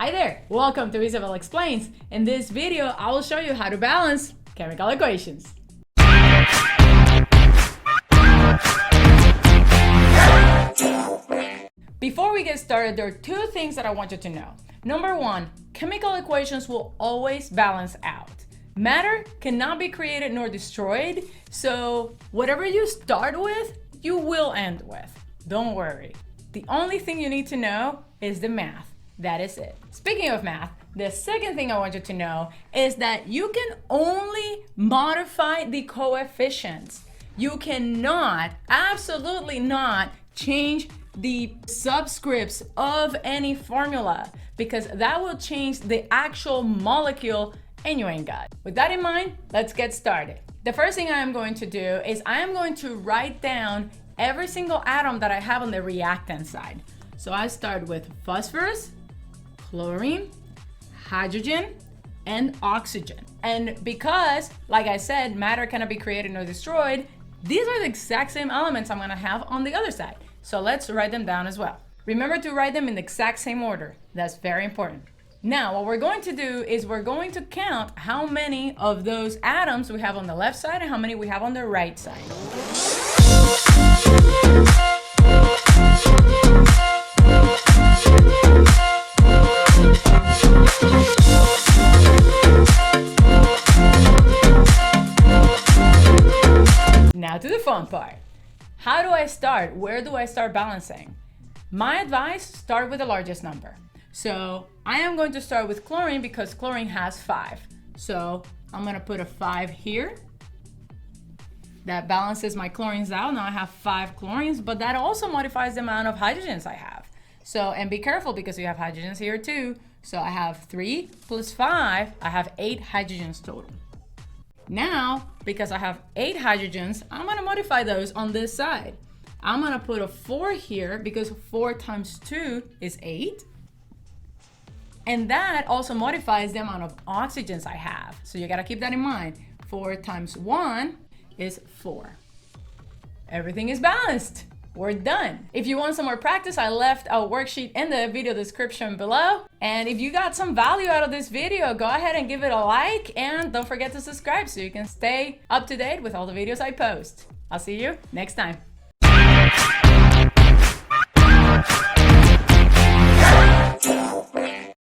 Hi there, welcome to Isabel Explains. In this video, I will show you how to balance chemical equations. Before we get started, there are two things that I want you to know. Number one, chemical equations will always balance out. Matter cannot be created nor destroyed, so whatever you start with, you will end with. Don't worry. The only thing you need to know is the math. That is it. Speaking of math, the second thing I want you to know is that you can only modify the coefficients. You cannot, absolutely not, change the subscripts of any formula because that will change the actual molecule and you ain't got it. With that in mind, let's get started. The first thing I am going to do is I am going to write down every single atom that I have on the reactant side. So I start with phosphorus, chlorine, hydrogen, and oxygen. And because, like I said, matter cannot be created nor destroyed, these are the exact same elements I'm gonna have on the other side. So let's write them down as well. Remember to write them in the exact same order. That's very important. Now, what we're going to do is we're going to count how many of those atoms we have on the left side and how many we have on the right side. Now to the fun part. How do I start? Where do I start balancing? My advice, start with the largest number. So I am going to start with chlorine because chlorine has 5. So I'm gonna put a 5 here. That balances my chlorines out. Now I have 5 chlorines, but that also modifies the amount of hydrogens I have. So, and be careful because you have hydrogens here too. So I have 3 plus 5, I have 8 hydrogens total. Now, because I have 8 hydrogens, I'm gonna modify those on this side. I'm gonna put a 4 here because 4 times 2 is 8. And that also modifies the amount of oxygens I have. So you gotta keep that in mind. 4 times 1 is 4. Everything is balanced. We're done. If you want some more practice, I left a worksheet in the video description below. And if you got some value out of this video, go ahead and give it a like and don't forget to subscribe so you can stay up to date with all the videos I post. I'll see you next time. Tutoring.